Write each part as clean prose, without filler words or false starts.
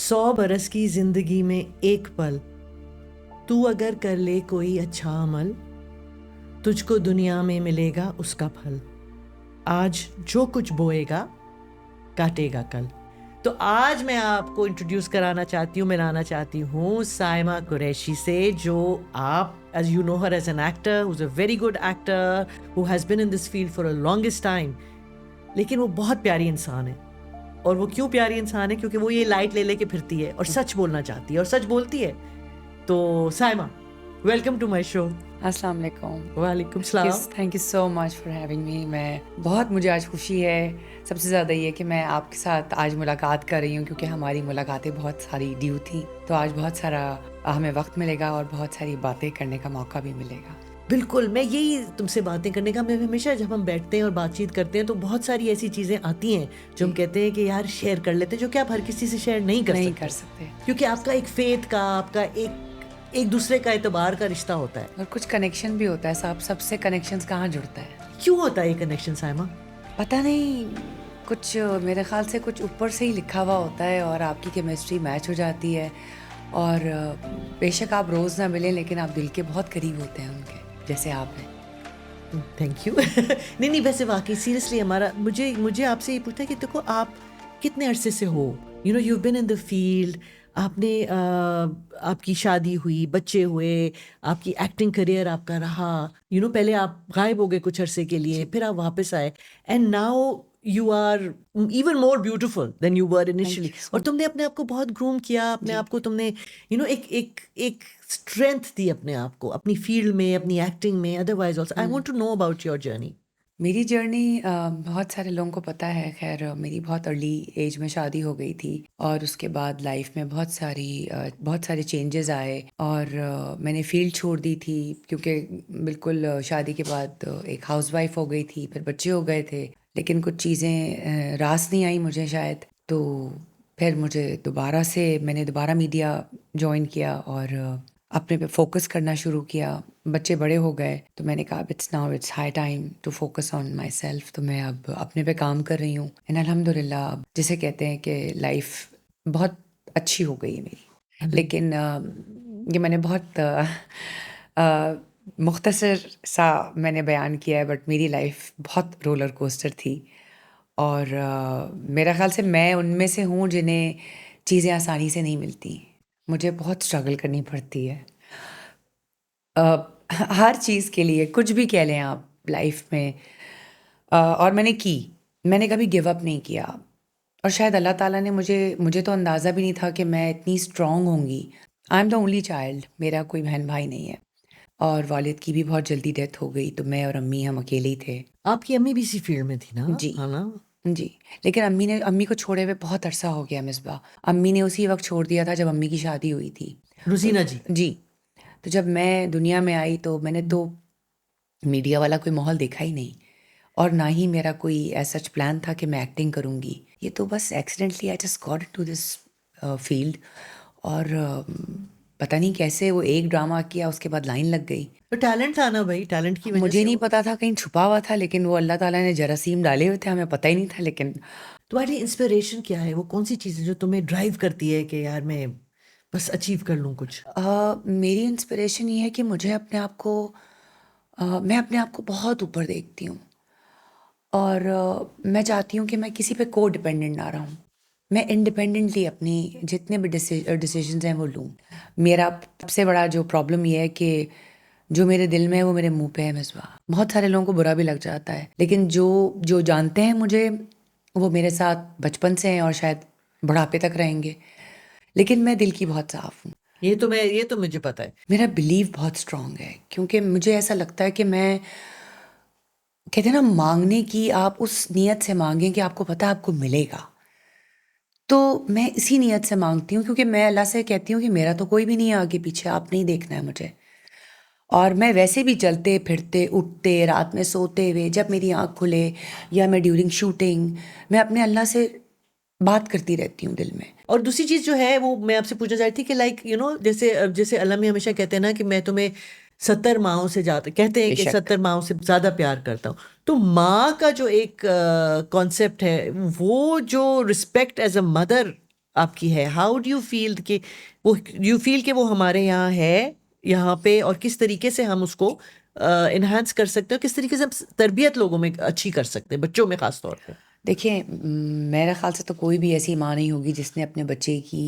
100 बरस की जिंदगी में एक पल, तू अगर कर ले कोई अच्छा अमल, तुझको दुनिया में मिलेगा उसका फल। आज जो कुछ बोएगा काटेगा कल। तो आज मैं आपको इंट्रोड्यूस मिलाना चाहती हूँ साइमा कुरैशी से, जो आप as you know her as an actor who's a very good actor who has been in this field for a longest time। लेकिन वो बहुत प्यारी इंसान है। और वो क्यों प्यारी इंसान है? क्योंकि वो ये लाइट ले लेके फिरती है और सच बोलना चाहती है और सच बोलती है। तो Saima, welcome to my show. अस्सलाम वालेकुम। वालेकुम सलाम। Thank you so much for having me. मुझे आज खुशी है, सबसे ज़्यादा ये कि मैं आपके साथ आज मुलाकात कर रही हूँ, क्योंकि हमारी मुलाकातें बहुत सारी ड्यू थी। तो आज बहुत सारा हमें वक्त मिलेगा और बहुत सारी बातें करने का मौका भी मिलेगा। बिल्कुल, मैं यही तुमसे बातें करने का, मैं हमेशा जब हम बैठते हैं और बातचीत करते हैं तो बहुत सारी ऐसी चीज़ें आती हैं जो हम कहते हैं कि यार शेयर कर लेते हैं, जो कि आप हर किसी से शेयर नहीं कर सकते। क्योंकि आपका एक फेथ का, आपका एक दूसरे का एतबार का रिश्ता होता है और कुछ कनेक्शन भी होता है। साहब, सबसे कनेक्शंस कहाँ जुड़ता है? क्यों होता है ये कनेक्शन साइमा? पता नहीं, कुछ मेरे ख्याल से कुछ ऊपर से ही लिखा हुआ होता है और आपकी केमिस्ट्री मैच हो जाती है। और बेशक आप रोज़ ना मिलें, लेकिन आप दिल के बहुत करीब होते हैं उनके, जैसे आप हैं। Thank you. नहीं, वैसे वाकई सीरियसली हमारा मुझे आपसे ये पूछना है कि देखो, आप कितने अरसे से हो, you been in the field, आपने आपकी शादी हुई, बच्चे हुए, आपकी एक्टिंग करियर आपका रहा, पहले आप गायब हो गए कुछ अरसे के लिए, फिर आप वापस आए, and now you are even more beautiful than you were initially. और तुमने अपने आप को बहुत ग्रूम किया, अपने आप को तुमने एक स्ट्रेंथ दी अपने आप को, अपनी फील्ड में, अपनी एक्टिंग में, otherwise also. I want to know about your journey. मेरी जर्नी बहुत सारे लोगों को पता है। खैर, मेरी बहुत अर्ली एज में शादी हो गई थी और उसके बाद लाइफ में बहुत सारे चेंजेस आए और मैंने फील्ड छोड़ दी थी, क्योंकि बिल्कुल शादी के बाद एक हाउसवाइफ हो गई थी, फिर बच्चे हो गए थे, लेकिन कुछ चीज़ें रास नहीं आई मुझे शायद। तो फिर मैंने दोबारा मीडिया ज्वाइन किया और अपने पे फोकस करना शुरू किया। बच्चे बड़े हो गए तो मैंने कहा it's high time to focus on my self. तो मैं अब अपने पे काम कर रही हूँ एंड अल्हम्दुलिल्लाह, अब जिसे कहते हैं कि लाइफ बहुत अच्छी हो गई है मेरी। लेकिन ये मैंने बहुत मुख्तसर सा मैंने बयान किया है, बट मेरी लाइफ बहुत रोलर कोस्टर थी। और मेरा ख्याल से मैं उनमें से हूँ जिन्हें चीज़ें आसानी से नहीं मिलती। मुझे बहुत स्ट्रगल करनी पड़ती है हर चीज़ के लिए, कुछ भी कह लें आप लाइफ में। और मैंने कभी गिव अप नहीं किया। और शायद अल्लाह ताला ने मुझे तो अंदाज़ा भी नहीं था कि मैं इतनी स्ट्रॉन्ग होंगी। I am the only child, मेरा कोई बहन भाई नहीं है और वालिद की भी बहुत जल्दी डेथ हो गई, तो मैं और अम्मी हम अकेले ही थे। आपकी अम्मी भी इसी फील्ड में थी ना? जी हाँ ना? जी। लेकिन अम्मी को छोड़े हुए बहुत अरसा हो गया मिसबा। अम्मी ने उसी वक्त छोड़ दिया था जब अम्मी की शादी हुई थी। रुजीना जी। जी। तो जब मैं दुनिया में आई तो मैंने तो मीडिया वाला कोई माहौल देखा ही नहीं, और ना ही मेरा कोई ऐसा सच प्लान था कि मैं एक्टिंग करूँगी। ये तो बस accidentally I just got into this field. और पता नहीं कैसे वो एक ड्रामा किया, उसके बाद लाइन लग गई। तो टैलेंट था ना भाई, टैलेंट की वजह मुझे से नहीं पता था, कहीं छुपा हुआ था, लेकिन वो अल्लाह ताला ने जरासीम डाले हुए थे, हमें पता ही नहीं था। लेकिन तुम्हारी इंस्पिरेशन क्या है? वो कौन सी चीज़ है जो तुम्हें ड्राइव करती है कि यार मैं बस अचीव कर लूँ कुछ? मेरी इंस्पिरेशन ये है कि मैं अपने आप को बहुत ऊपर देखती हूँ और मैं चाहती हूँ कि मैं किसी पे को डिपेंडेंट ना रहूँ। मैं इंडिपेंडेंटली अपनी जितने भी डिसीजंस हैं वो लूँ। मेरा सबसे बड़ा जो प्रॉब्लम ये है कि जो मेरे दिल में है वो मेरे मुंह पे है मिसबा। बहुत सारे लोगों को बुरा भी लग जाता है, लेकिन जो जानते हैं मुझे, वो मेरे साथ बचपन से हैं और शायद बुढ़ापे तक रहेंगे। लेकिन मैं दिल की बहुत साफ़ हूँ। ये तो मुझे पता है। मेरा बिलीव बहुत स्ट्रांग है, क्योंकि मुझे ऐसा लगता है कि मैं, कहते हैं ना, मांगने की आप उस नीयत से मांगें कि आपको पता है आपको मिलेगा। तो मैं इसी नीयत से मांगती हूँ, क्योंकि मैं अल्लाह से कहती हूँ कि मेरा तो कोई भी नहीं है आगे पीछे, आप नहीं देखना है मुझे। और मैं वैसे भी चलते फिरते, उठते, रात में सोते हुए, जब मेरी आँख खुले या मैं ड्यूरिंग शूटिंग, मैं अपने अल्लाह से बात करती रहती हूँ दिल में। और दूसरी चीज़ जो है वो मैं आपसे पूछना चाह रही थी कि लाइक जैसे अल्लाह में हमेशा कहते हैं ना कि मैं तुम्हें 70 माओं से ज़्यादा, कहते हैं कि बेशक 70 माओं से ज़्यादा प्यार करता हूँ। तो माँ का जो एक कॉन्सेप्ट है, वो जो रिस्पेक्ट एज अ मदर आपकी है, हाउ डू यू फील कि वो यू फील कि वो हमारे यहाँ है यहाँ पे, और किस तरीके से हम उसको इन्हांस कर सकते हैं, किस तरीके से हम तरबियत लोगों में अच्छी कर सकते हैं, बच्चों में खास तौर पे? देखिए, मेरे ख़्याल से तो कोई भी ऐसी माँ नहीं होगी जिसने अपने बच्चे की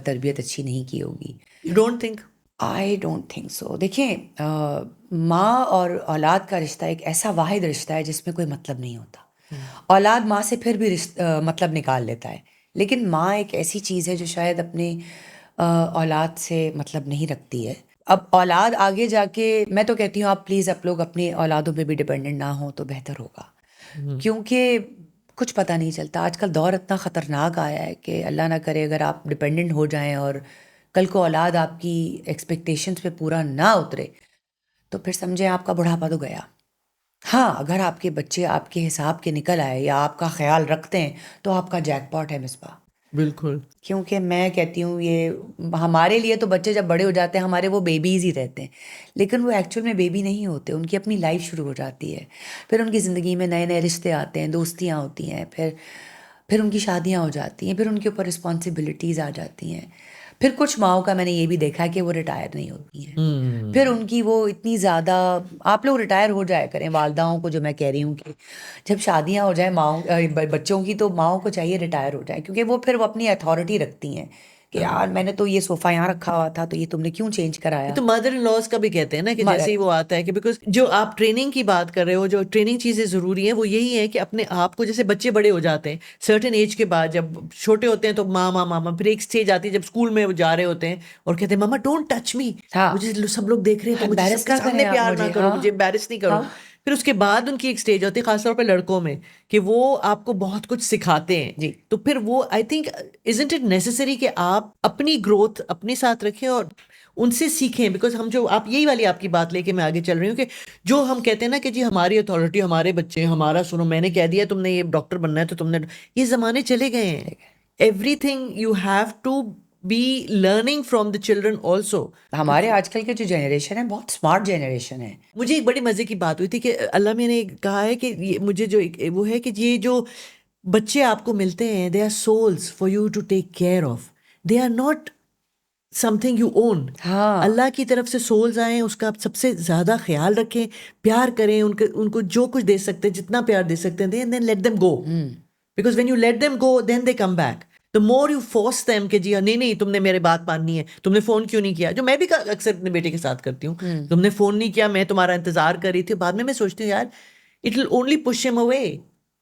तरबियत अच्छी नहीं की होगी। You don't think? I don't think so. देखिए, माँ और औलाद का रिश्ता एक ऐसा वाहिद रिश्ता है जिसमें कोई मतलब नहीं होता। औलाद माँ से फिर भी मतलब निकाल लेता है, लेकिन माँ एक ऐसी चीज़ है जो शायद अपने औलाद से मतलब नहीं रखती है। अब औलाद आगे जाके, मैं तो कहती हूँ आप प्लीज़ आप लोग अपनी औलादों पे भी डिपेंडेंट ना हो तो बेहतर होगा, क्योंकि कुछ पता नहीं चलता। आजकल दौर इतना ख़तरनाक आया है कि अल्लाह ना करे अगर आप डिपेंडेंट हो जाएं और कल को औलाद आपकी एक्सपेक्टेशंस पे पूरा ना उतरे तो फिर समझें आपका बुढ़ापा तो गया। हाँ, अगर आपके बच्चे आपके हिसाब के निकल आए या आपका ख्याल रखते हैं तो आपका जैकपॉट है मिसबा। बिल्कुल। क्योंकि मैं कहती हूँ ये हमारे लिए तो बच्चे जब बड़े हो जाते हैं हमारे वो बेबीज़ ही रहते हैं, लेकिन वो एक्चुअल में बेबी नहीं होते। उनकी अपनी लाइफ शुरू हो जाती है, फिर उनकी ज़िंदगी में नए नए रिश्ते आते हैं, दोस्तियाँ होती हैं, फिर उनकी शादियाँ हो जाती हैं, फिर उनके ऊपर रिस्पॉन्सिबिलिटीज़ आ जाती हैं। फिर कुछ माँओं का मैंने ये भी देखा है कि वो रिटायर नहीं होती हैं। फिर उनकी वो इतनी ज़्यादा, आप लोग रिटायर हो जाया करें वालदाओं को, जो मैं कह रही हूँ कि जब शादियाँ हो जाए बच्चों की तो माँओं को चाहिए रिटायर हो जाए, क्योंकि वो फिर वो अपनी अथॉरिटी रखती हैं कि यार मैंने तो ये सोफ़ा यहाँ रखा हुआ था तो ये तुमने क्यों चेंज ये कराया। तो मदर इन लॉज का भी कहते हैं ना कि जैसे ही वो आता है कि बिकॉज जो आप ट्रेनिंग की बात कर रहे हो, जो ट्रेनिंग चीजें जरूरी हैं वो यही है कि अपने आप को, जैसे बच्चे बड़े हो जाते हैं सर्टेन एज के बाद, जब छोटे होते हैं तो मामा मामा, फिर एक स्टेज आती है जब स्कूल में वो जा रहे होते हैं और कहते हैं मामा डोंट टच मी, हाँ, मुझे सब लोग देख रहे हैं तो मुझे एम्बैरस सबके ना करें सामने आप प्यार ना मुझे। करो, हाँ मुझे एम्बैरस नहीं करो। हाँ फिर उसके बाद उनकी एक स्टेज होती है खासतौर पर लड़कों में कि वो आपको बहुत कुछ सिखाते हैं। जी। तो फिर वो I think isn't it necessary कि आप अपनी ग्रोथ अपने साथ रखें और उनसे सीखें, बिकॉज हम जो आप यही वाली आपकी बात लेके मैं आगे चल रही हूँ कि जो हम कहते हैं ना कि जी हमारी अथॉरिटी, हमारे बच्चे, हमारा सुनो, मैंने कह दिया तुमने ये डॉक्टर बनना है तो तुमने, ये जमाने चले गए हैं। Everything you have to be learning from the children also. हमारे आजकल के जो जनरेशन है बहुत स्मार्ट जनरेशन है। मुझे एक बड़ी मजे की बात हुई थी कि अल्लाह मैंने कहा है कि ये मुझे जो वो है कि ये जो बच्चे आपको मिलते हैं, they are souls for you to take care of, they are not something you own. हाँ। अल्लाह की तरफ से सोल्स आए, उसका आप सबसे ज़्यादा ख्याल रखें, प्यार करें, उनको जो कुछ दे सकते हैं, जितना प्यार दे सकते हैं दें, then let them go, because when you let them go then they come back. The more you force them कि जी नहीं नहीं तुमने मेरे बात माननी है, तुमने फ़ोन क्यों नहीं किया, जो मैं भी अक्सर अपने बेटे के साथ करती हूँ, तुमने फ़ोन नहीं किया, मैं तुम्हारा इंतज़ार कर रही थी, बाद में मैं सोचती हूँ यार it will only push him away,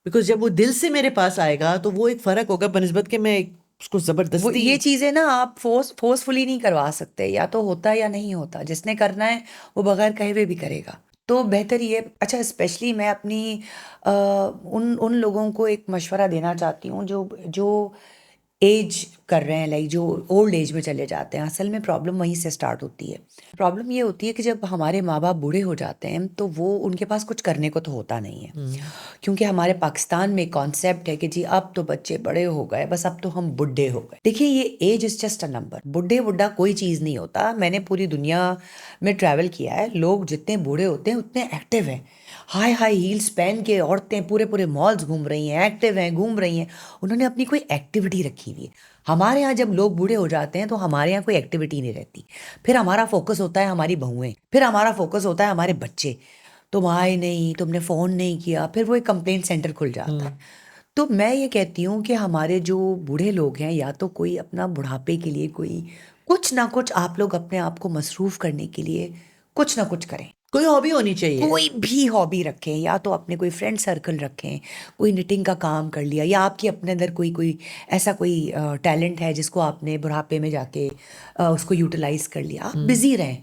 because जब वो दिल से मेरे पास आएगा तो वो एक फ़र्क होगा बनस्बत के मैं उसको वो ज़बरदस्ती। ये चीज़ें ना आप फोर्सफुली नहीं करवा सकते, या तो होता है या नहीं होता। जिसने करना है वो बगैर कहे हुए भी करेगा, तो बेहतर ये। अच्छा, स्पेशली मैं अपनी उन लोगों को एक मशवरा देना चाहती हूँ जो जो एज कर रहे हैं, लाइक जो ओल्ड एज में चले जाते हैं। असल में प्रॉब्लम वहीं से स्टार्ट होती है। प्रॉब्लम ये होती है कि जब हमारे माँ बाप बूढ़े हो जाते हैं तो वो उनके पास कुछ करने को तो होता नहीं है, क्योंकि हमारे पाकिस्तान में कॉन्सेप्ट है कि जी अब तो बच्चे बड़े हो गए, बस अब तो हम बुढ़े हो गए। देखिए, ये age is just a number. बुढ़े बुढ़ा कोई चीज़ नहीं होता। मैंने पूरी दुनिया में ट्रैवल किया है, लोग जितने बूढ़े होते हैं उतने एक्टिव हैं। हाई हाई हील्स पहन के औरतें पूरे पूरे मॉल्स घूम रही हैं, एक्टिव हैं, घूम रही हैं, उन्होंने अपनी कोई एक्टिविटी रखी हुई है। हमारे यहाँ जब लोग बूढ़े हो जाते हैं तो हमारे यहाँ कोई एक्टिविटी नहीं रहती। फिर हमारा फोकस होता है हमारी बहुएं, फिर हमारा फोकस होता है हमारे बच्चे। तुम आए नहीं, तुमने फ़ोन नहीं किया, फिर वो एक कंप्लेंट सेंटर खुल जाता है। तो मैं ये कहती हूँ कि हमारे जो बूढ़े लोग हैं, या तो कोई अपना बुढ़ापे के लिए कोई कुछ ना कुछ, आप लोग अपने आप को मसरूफ़ करने के लिए कुछ ना कुछ करें। कोई हॉबी होनी चाहिए। कोई भी हॉबी रखें, या तो अपने कोई फ्रेंड सर्कल रखें, कोई निटिंग का काम कर लिया, या आपके अपने अंदर कोई कोई ऐसा कोई टैलेंट है जिसको आपने बुढ़ापे में जाके उसको यूटिलाइज कर लिया। आप बिजी रहें।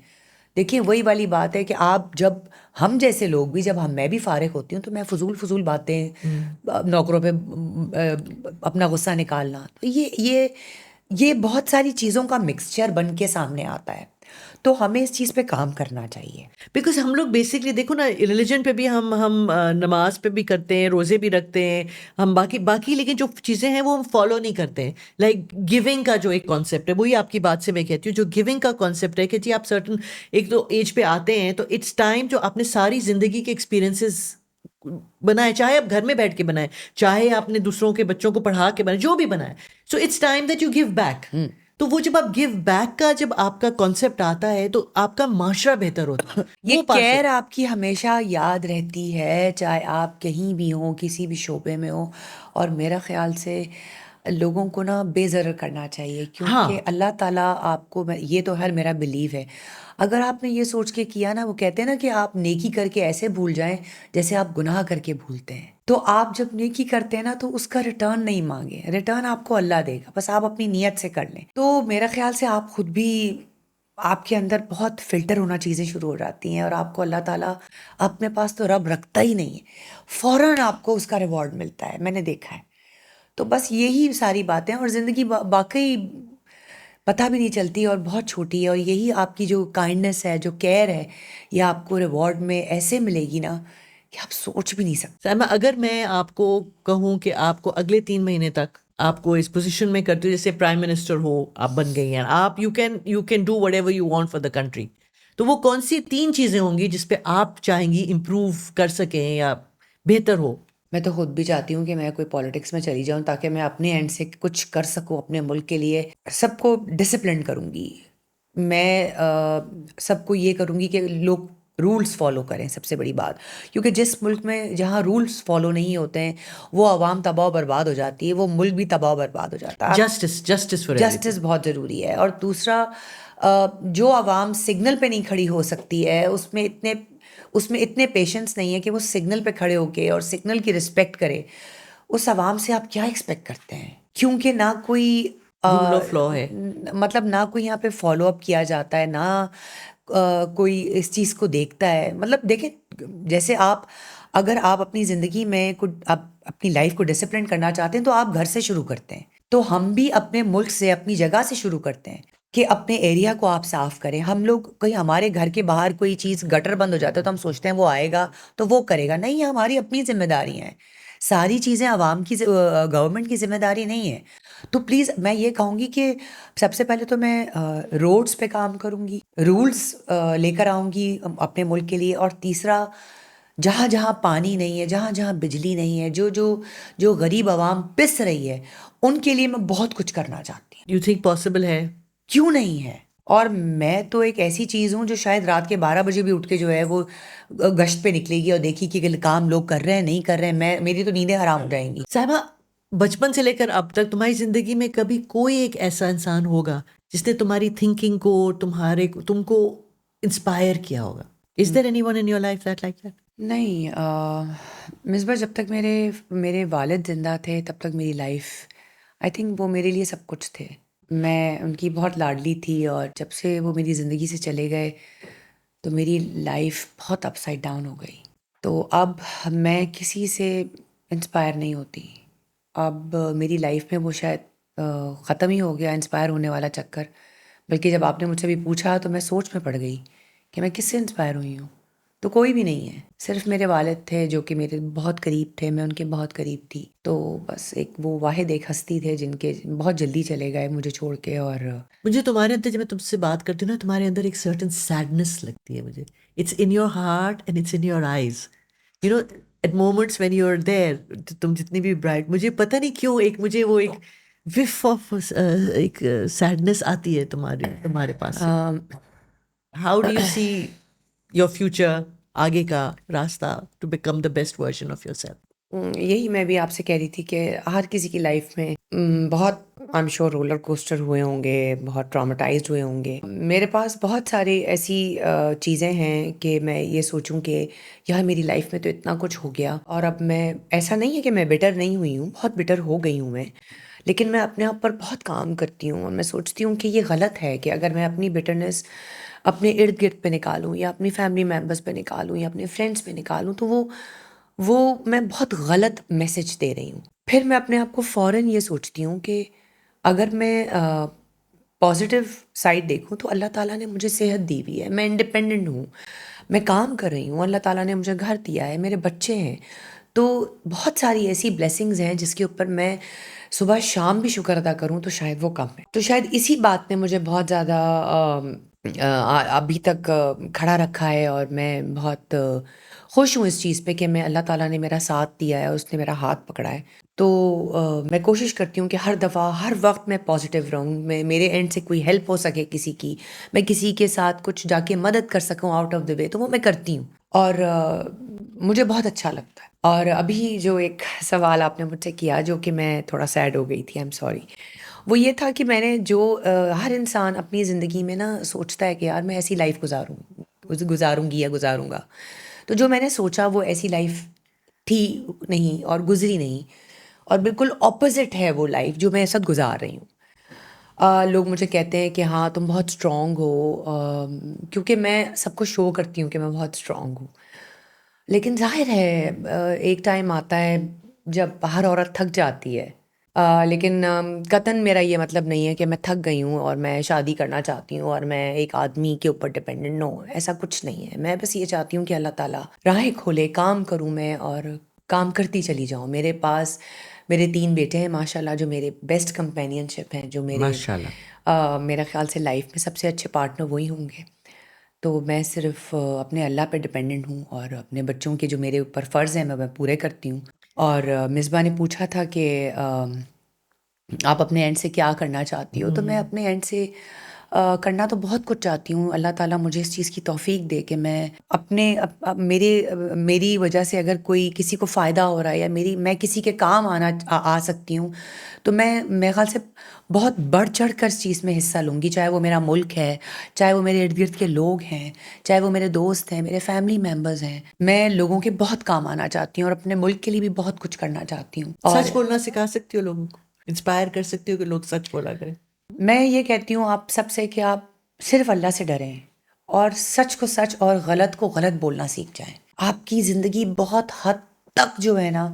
देखिए, वही वाली बात है कि आप जब, हम जैसे लोग भी, जब मैं भी फारिग होती हूँ तो मैं फजूल बातें, नौकरों पे अपना गुस्सा निकालना, तो ये बहुत सारी चीज़ों का मिक्सचर बन के सामने आता है। तो हमें इस चीज़ पे काम करना चाहिए। बिकॉज हम लोग बेसिकली देखो ना, रिलीजन पे भी हम नमाज पे भी करते हैं, रोज़े भी रखते हैं, हम बाकी लेकिन जो चीज़ें हैं वो हम फॉलो नहीं करते हैं। लाइक गिविंग का जो एक कॉन्सेप्ट है, वही आपकी बात से मैं कहती हूँ, जो गिविंग का कॉन्सेप्ट है कि जी आप सर्टन एक तो एज पे आते हैं तो इट्स टाइम जो आपने सारी ज़िंदगी के एक्सपीरियंसेस बनाए, चाहे आप घर में बैठ के बनाए, चाहे आपने दूसरों के बच्चों को पढ़ा के बनाए, जो भी बनाए, so it's time that you give back. तो वो जब आप गिव बैक का जब आपका कॉन्सेप्ट आता है तो आपका माशरा बेहतर होता है। ये वो पास केयर आपकी हमेशा याद रहती है, चाहे आप कहीं भी हो, किसी भी शोबे में हो। और मेरा ख्याल से लोगों को ना बेज़र करना चाहिए, क्योंकि हाँ अल्लाह ताला आपको, ये तो हर मेरा बिलीव है, अगर आपने ये सोच के किया ना, वो कहते हैं ना कि आप नेकी करके ऐसे भूल जाएं जैसे आप गुनाह करके भूलते हैं। तो आप जब नेकी करते हैं ना, तो उसका रिटर्न नहीं मांगे, रिटर्न आपको अल्लाह देगा, बस आप अपनी नीयत से कर लें। तो मेरा ख्याल से आप खुद भी, आपके अंदर बहुत फ़िल्टर होना चीज़ें शुरू हो जाती हैं, और आपको अल्लाह ताला अपने पास तो रब रखता ही नहीं है, फ़ौरन आपको उसका रिवॉर्ड मिलता है, मैंने देखा है। तो बस यही सारी बातें हैं, और ज़िंदगी वाक़ई पता भी नहीं चलती और बहुत छोटी है, और यही आपकी जो काइंडनेस है, जो केयर है, ये आपको रिवॉर्ड में ऐसे मिलेगी ना कि आप सोच भी नहीं सकते। साइमा, अगर मैं आपको कहूँ कि आपको अगले 3 महीने तक आपको इस पोजीशन में करते हो, जैसे प्राइम मिनिस्टर हो, आप बन गई हैं, आप you can do whatever you want for the country, तो वो कौन सी 3 चीजें होंगी जिस पे आप चाहेंगी इम्प्रूव कर सकें या बेहतर हो? मैं तो खुद भी चाहती हूँ कि मैं कोई पॉलिटिक्स में चली जाऊँ, ताकि मैं अपने एंड से कुछ कर सकूँ अपने मुल्क के लिए। सबको डिसिप्लिन करूँगी मैं, सबको ये करूँगी कि लोग रूल्स फॉलो करें, सबसे बड़ी बात। क्योंकि जिस मुल्क में जहाँ रूल्स फॉलो नहीं होते हैं, वो आवाम तबाह बर्बाद हो जाती है, वो मुल्क भी तबाह बर्बाद हो जाता है। जस्टिस, जस्टिस फॉर जस्टिस बहुत ज़रूरी है। और दूसरा, जो आवाम सिग्नल पे नहीं खड़ी हो सकती है, उसमें इतने पेशेंस नहीं है कि वो सिग्नल पे खड़े होके और सिग्नल की रिस्पेक्ट करे। उस आवाम से आप क्या एक्सपेक्ट करते हैं? क्योंकि ना कोई रूल ऑफ लॉ है। मतलब ना कोई यहाँ पे फॉलो अप किया जाता है, ना कोई इस चीज़ को देखता है। मतलब देखें, जैसे अगर आप अपनी ज़िंदगी में आप अपनी लाइफ को डिसिप्लिन करना चाहते हैं, तो आप घर से शुरू करते हैं। तो हम भी अपने मुल्क से, अपनी जगह से शुरू करते हैं कि अपने एरिया को आप साफ करें। हम लोग कहीं हमारे घर के बाहर कोई चीज़, गटर बंद हो जाता है, तो हम सोचते हैं वो आएगा तो वो करेगा। नहीं, ये हमारी अपनी जिम्मेदारियां हैं। सारी चीज़ें आवाम की, गवर्नमेंट की जिम्मेदारी नहीं है। तो प्लीज़ मैं ये कहूँगी कि सबसे पहले तो मैं रोड्स पे काम करूँगी, रूल्स लेकर आऊँगी अपने मुल्क के लिए। और तीसरा, जहाँ जहाँ पानी नहीं है, जहाँ जहाँ बिजली नहीं है, जो गरीब आवाम पिस रही है, उनके लिए मैं बहुत कुछ करना चाहती हूँ। यू थिंक पॉसिबल है? क्यों नहीं है? और मैं तो एक ऐसी चीज़ हूँ जो शायद रात के 12 बजे भी उठ के जो है वो गश्त पे निकलेगी और देखी कि काम लोग कर रहे हैं, नहीं कर रहे हैं, मेरी तो नींदें हराम हो जाएंगी। साहिबा, बचपन से लेकर अब तक तुम्हारी जिंदगी में कभी कोई एक ऐसा इंसान होगा जिसने तुम्हारी थिंकिंग को, तुमको इंस्पायर किया होगा? Is there anyone in your life that like that? नहीं, मिसबा, जब तक मेरे मेरे वालिद ज़िंदा थे, तब तक मेरी लाइफ, आई थिंक वो मेरे लिए सब कुछ थे। मैं उनकी बहुत लाडली थी, और जब से वो मेरी ज़िंदगी से चले गए, तो मेरी लाइफ बहुत अपसाइड डाउन हो गई। तो अब मैं किसी से इंस्पायर नहीं होती। अब मेरी लाइफ में वो शायद ख़त्म ही हो गया इंस्पायर होने वाला चक्कर। बल्कि जब आपने मुझसे भी पूछा, तो मैं सोच में पड़ गई कि मैं किससे इंस्पायर हुई हूँ। तो कोई भी नहीं है, सिर्फ मेरे वालिद थे जो कि मेरे बहुत करीब थे, मैं उनके बहुत करीब थी। तो बस वो वाहिद एक हस्ती थे जिनके बहुत जल्दी चले गए मुझे छोड़ के। और मुझे तुम्हारे अंदर, जब मैं तुमसे बात करती हूँ ना, तुम्हारे अंदर एक सर्टन सैडनेस लगती है मुझे। It's in your heart and it's in your eyes, you know, at moments when you are there. तुम जितनी भी ब्राइट, मुझे पता नहीं क्यों मुझे वो एक विफ ऑफ एक सैडनेस आती है तुम्हारे तुम्हारे पास से। How do you see your future, आगे का रास्ता, to become the best version of yourself? यही मैं भी आपसे कह रही थी कि हर किसी की लाइफ में बहुत, I am sure, roller coaster हुए होंगे, बहुत ट्रॉमेटाइज्ड हुए होंगे। मेरे पास बहुत सारी ऐसी चीज़ें हैं कि मैं ये सोचूं कि यार मेरी लाइफ में तो इतना कुछ हो गया, और अब मैं, ऐसा नहीं है कि मैं बिटर नहीं हुई हूँ, बहुत बिटर हो गई हूँ मैं, लेकिन मैं अपने आप पर बहुत काम करती हूँ। और मैं सोचती हूँ कि ये गलत है कि अगर मैं अपनी बिटरनेस अपने इर्द गिर्द पे निकालूं, या अपनी फैमिली मेम्बर्स पे निकालूं, या अपने फ्रेंड्स पे निकालूं, तो वो मैं बहुत गलत मैसेज दे रही हूँ। फिर मैं अपने आप को फ़ौरन ये सोचती हूँ कि अगर मैं पॉजिटिव साइड देखूँ, तो अल्लाह ताला ने मुझे सेहत दी हुई है, मैं इंडिपेंडेंट हूँ, मैं काम कर रही हूँ, अल्लाह ताला ने मुझे घर दिया है, मेरे बच्चे हैं। तो बहुत सारी ऐसी ब्लेसिंग्स हैं जिसके ऊपर मैं सुबह शाम भी शुक्र अदा करूँ तो शायद वो कम है। तो शायद इसी बात ने मुझे बहुत ज़्यादा अभी तक खड़ा रखा है, और मैं बहुत खुश हूँ इस चीज़ पे कि मैं अल्लाह ताला ने मेरा साथ दिया है, उसने मेरा हाथ पकड़ा है। तो मैं कोशिश करती हूँ कि हर दफ़ा, हर वक़्त मैं पॉज़िटिव रहूँ। मैं मेरे एंड से कोई हेल्प हो सके किसी की, मैं किसी के साथ कुछ जाके मदद कर सकूँ आउट ऑफ़ द वे, तो वो मैं करती हूँ और मुझे बहुत अच्छा लगता है। और अभी जो एक सवाल आपने मुझसे किया जो कि मैं थोड़ा सैड हो गई थी, आई एम सॉरी। वो ये था कि मैंने जो हर इंसान अपनी ज़िंदगी में ना सोचता है कि यार मैं ऐसी लाइफ़ गुज़ारूँगी या गुज़ारूँगा। तो जो मैंने सोचा वो ऐसी लाइफ़ थी नहीं और गुज़री नहीं और बिल्कुल ऑपोज़िट है वो लाइफ़ जो मैं इस वक़्त गुज़ार रही हूँ। लोग मुझे कहते हैं कि हाँ, तुम बहुत स्ट्रॉन्ग हो क्योंकि मैं सबको शो करती हूँ कि मैं बहुत स्ट्रॉन्ग हूँ। लेकिन ज़ाहिर है एक टाइम आता है जब हर औरत थक जाती है। लेकिन कतई मेरा ये मतलब नहीं है कि मैं थक गई हूँ और मैं शादी करना चाहती हूँ और मैं एक आदमी के ऊपर डिपेंडेंट, नो, ऐसा कुछ नहीं है। मैं बस ये चाहती हूँ कि अल्लाह ताला राहें खोले, काम करूँ मैं और काम करती चली जाऊँ। मेरे पास मेरे 3 बेटे हैं माशाल्लाह जो मेरे बेस्ट कंपेनियनशिप हैं, जो माशाल्लाह। मेरा ख़्याल से लाइफ़ में सबसे अच्छे पार्टनर वही होंगे। तो मैं सिर्फ़ अपने अल्लाह पे डिपेंडेंट हूँ और अपने बच्चों के जो मेरे ऊपर फ़र्ज़ हैं मैं पूरे करती हूँ। और मिस्बा ने पूछा था कि आप अपने एंड से क्या करना चाहती हो? तो मैं अपने एंड से करना तो बहुत कुछ चाहती हूँ। अल्लाह ताला मुझे इस चीज़ की तौफ़ीक दे कि मैं अपने मेरी वजह से अगर कोई किसी को फ़ायदा हो रहा है या मैं किसी के काम आ सकती हूँ, तो मैं मेरे ख़्याल से बहुत बढ़-चढ़ कर इस चीज़ में हिस्सा लूँगी। चाहे वो मेरा मुल्क है, चाहे वो मेरे इर्द-गिर्द के लोग हैं, चाहे वो मेरे दोस्त हैं, मेरे फैमिली मेंबर्स हैं। मैं लोगों के बहुत काम आना चाहती हूँ और अपने मुल्क के लिए भी बहुत कुछ करना चाहती हूँ। सच और बोलना सिखा सकती हो लोगों को, इंस्पायर कर सकती हो कि लोग सच बोला करें। मैं ये कहती हूँ आप सबसे कि आप सिर्फ अल्लाह से डरें और सच को सच और गलत को गलत बोलना सीख जाएं। आपकी ज़िंदगी बहुत हद तक जो है ना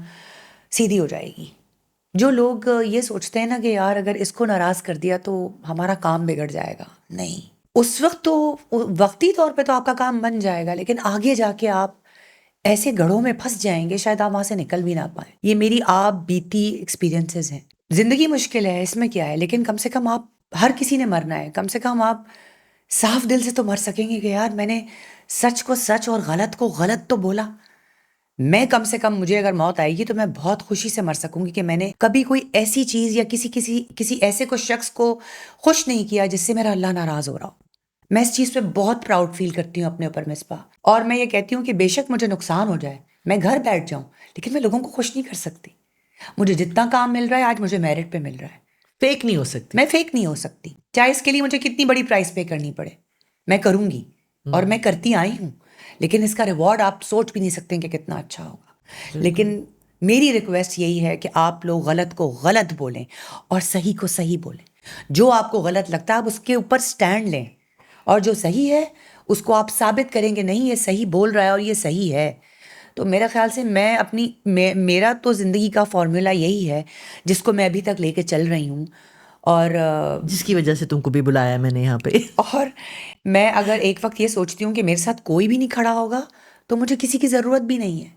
सीधी हो जाएगी। जो लोग ये सोचते हैं ना कि यार अगर इसको नाराज़ कर दिया तो हमारा काम बिगड़ जाएगा, नहीं। उस वक्त तो वक्ती तौर पे तो आपका काम बन जाएगा, लेकिन आगे जाके आप ऐसे गढ़ों में फंस जाएंगे शायद आप वहां से निकल भी ना पाए। ये मेरी आप बीती एक्सपीरियंसेस हैं। जिंदगी मुश्किल है, इसमें क्या है, लेकिन कम से कम आप, हर किसी ने मरना है, कम से कम आप साफ दिल से तो मर सकेंगे कि यार मैंने सच को सच और गलत को गलत तो बोला। मैं कम से कम, मुझे अगर मौत आएगी तो मैं बहुत खुशी से मर सकूंगी कि मैंने कभी कोई ऐसी चीज या किसी किसी किसी ऐसे को शख्स को खुश नहीं किया जिससे मेरा अल्लाह नाराज हो रहा हो। मैं इस चीज़ पे बहुत प्राउड फील करती हूँ अपने ऊपर मिसबा। और मैं ये कहती हूँ कि बेशक मुझे नुकसान हो जाए, मैं घर बैठ जाऊं, लेकिन मैं लोगों को खुश नहीं कर सकती। मुझे जितना काम मिल रहा है आज मुझे मेरिट पे मिल रहा है। फेक नहीं हो सकती। मैं फेक नहीं हो सकती, चाहे इसके लिए मुझे कितनी बड़ी प्राइस पे करनी पड़े, मैं करूंगी और मैं करती आई हूँ। लेकिन इसका रिवॉर्ड आप सोच भी नहीं सकते कि कितना अच्छा होगा। लेकिन मेरी रिक्वेस्ट यही है कि आप लोग गलत को गलत बोलें और सही को सही बोलें। जो आपको गलत लगता है आप उसके ऊपर स्टैंड लें, और जो सही है उसको आप साबित करेंगे, नहीं ये सही बोल रहा है और ये सही है। तो मेरा ख्याल से मेरा तो ज़िंदगी का फॉर्मूला यही है जिसको मैं अभी तक लेके चल रही हूँ। और जिसकी वजह से तुमको भी बुलाया मैंने यहाँ पे। और मैं अगर एक वक्त ये सोचती हूँ कि मेरे साथ कोई भी नहीं खड़ा होगा तो मुझे किसी की ज़रूरत भी नहीं है।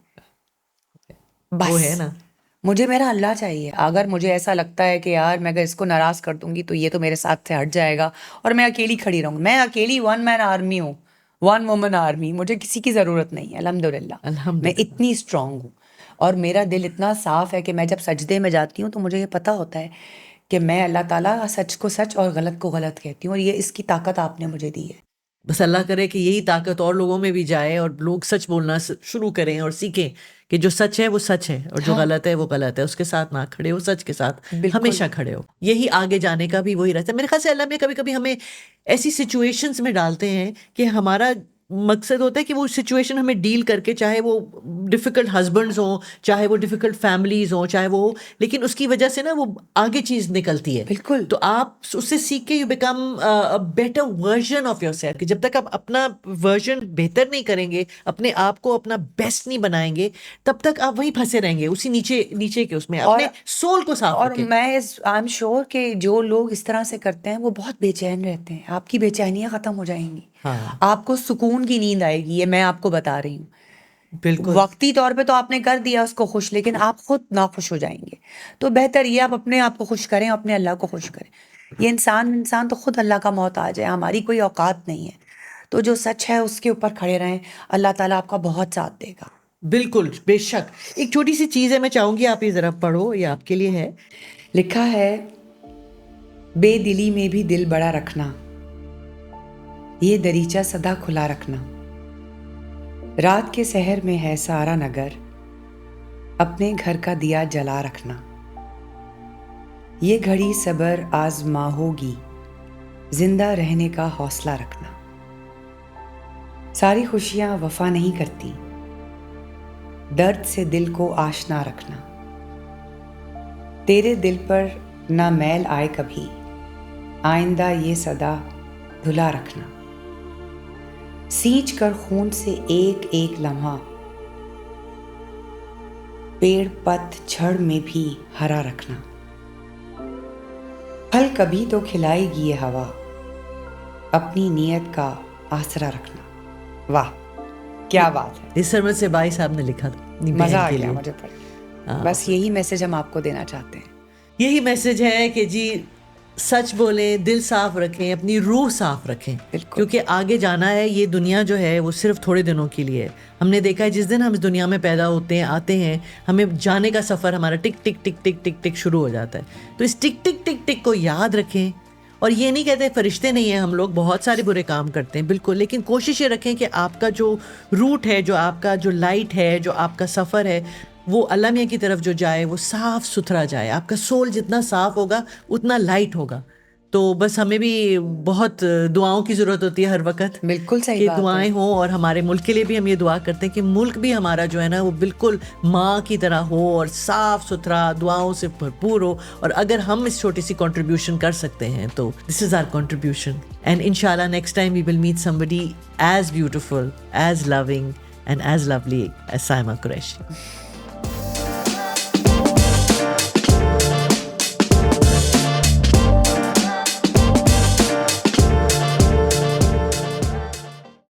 वो बस है ना। मुझे मेरा अल्लाह चाहिए। अगर मुझे ऐसा लगता है कि यार मैं अगर इसको नाराज़ कर दूंगी तो ये तो मेरे साथ से हट जाएगा और मैं अकेली खड़ी रहूँगी, मैं अकेली वन मैन आर्मी हूँ, वन वुमन आर्मी, मुझे किसी की ज़रूरत नहीं है। अल्हम्दुलिल्लाह मैं अल्हम्दुलिल्लाह। इतनी स्ट्रांग हूँ और मेरा दिल इतना साफ़ है कि मैं जब सजदे में जाती हूँ तो मुझे ये पता होता है कि मैं अल्लाह ताला सच को सच और गलत को गलत कहती हूँ, और ये इसकी ताकत आपने मुझे दी है। बस अल्लाह करे कि यही ताकत और लोगों में भी जाए और लोग सच बोलना शुरू करें और सीखें कि जो सच है वो सच है और जो हाँ, गलत है वो गलत है, उसके साथ ना खड़े हो, सच के साथ बिल्कुल। हमेशा खड़े हो। यही आगे जाने का भी वही रहता है। मेरे ख्याल से अल्लाह में कभी कभी हमें ऐसी सिचुएशंस में डालते हैं कि हमारा मकसद होता है कि वो सिचुएशन हमें डील करके, चाहे वो डिफ़िकल्ट हस्बैंड्स हों, चाहे वो डिफ़िकल्ट फैमिलीज़ हों, चाहे वो हो, लेकिन उसकी वजह से ना वो आगे चीज़ निकलती है। बिल्कुल। तो आप उससे सीख के you become a better version of yourself, कि जब तक आप अपना वर्जन बेहतर नहीं करेंगे, अपने आप को अपना बेस्ट नहीं बनाएंगे, तब तक आप वहीं फंसे रहेंगे उसी नीचे नीचे के उसमें। और अपने सोल को साफ और रखें। मैं आई एम श्योर कि जो लोग इस तरह से करते हैं वो बहुत बेचैन रहते हैं। आपकी बेचैनियां खत्म हो जाएंगी, हाँ, आपको सुकून की नींद आएगी, ये मैं आपको बता रही हूँ। बिल्कुल। वक्ती तौर पे तो आपने कर दिया उसको खुश, लेकिन आप खुद नाखुश हो जाएंगे। तो बेहतर ये आप अपने आप को खुश करें, अपने अल्लाह को खुश करें। ये इंसान इंसान तो खुद अल्लाह का मोहताज है, हमारी कोई औकात नहीं है। तो जो सच है उसके ऊपर खड़े रहें, अल्लाह ताला आपका बहुत साथ देगा। बिल्कुल, बेशक। एक छोटी सी चीज़ है, मैं चाहूँगी आप ये ज़रा पढ़ो, ये आपके लिए है। लिखा है, बेदिली में भी दिल बड़ा रखना, ये दरीचा सदा खुला रखना, रात के शहर में है सारा नगर, अपने घर का दिया जला रखना, ये घड़ी सबर आजमा होगी, जिंदा रहने का हौसला रखना, सारी खुशियां वफा नहीं करती, दर्द से दिल को आशना रखना, तेरे दिल पर ना मैल आए कभी, आइंदा ये सदा धुला रखना, सींच कर खून से एक एक लम्हा, पेड़ पतझड़ में भी हरा रखना, फल कभी तो खिलाएगी ये हवा, अपनी नीयत का आसरा रखना। वाह, क्या बात है। इस सरमत से भाई साहब ने लिखा था, अपनी बहन मजा आ के गया लिए। मुझे पढ़ के। बस यही मैसेज हम आपको देना चाहते हैं। यही मैसेज है कि जी सच बोलें, दिल साफ रखें, अपनी रूह साफ रखें, बिल्कुल। क्योंकि आगे जाना है। ये दुनिया जो है वो सिर्फ थोड़े दिनों के लिए है। हमने देखा है जिस दिन हम इस दुनिया में पैदा होते हैं, आते हैं, हमें जाने का सफ़र हमारा टिक टिक टिक टिक टिक टिक शुरू हो जाता है। तो इस टिक टिक टिक टिक को याद रखें। और ये नहीं कहते फरिश्ते नहीं हैं हम लोग, बहुत सारे बुरे काम करते हैं बिल्कुल, लेकिन कोशिश ये रखें कि आपका जो रूट है, जो आपका जो लाइट है, जो आपका सफ़र है, वो अल्लाह मियाँ की तरफ जो जाए वो साफ़ सुथरा जाए। आपका सोल जितना साफ़ होगा उतना लाइट होगा। तो बस हमें भी बहुत दुआओं की ज़रूरत होती है हर वक्त, बिल्कुल सही कि बात है। दुआएं हों। और हमारे मुल्क के लिए भी हम ये दुआ करते हैं कि मुल्क भी हमारा जो है ना वो बिल्कुल माँ की तरह हो और साफ़ सुथरा, दुआओं से भरपूर हो। और अगर हम इस छोटी सी कंट्रीब्यूशन कर सकते हैं तो this is our contribution. And इंशाल्लाह next time we will meet somebody as beautiful, as loving and as lovely as Saima Qureshi.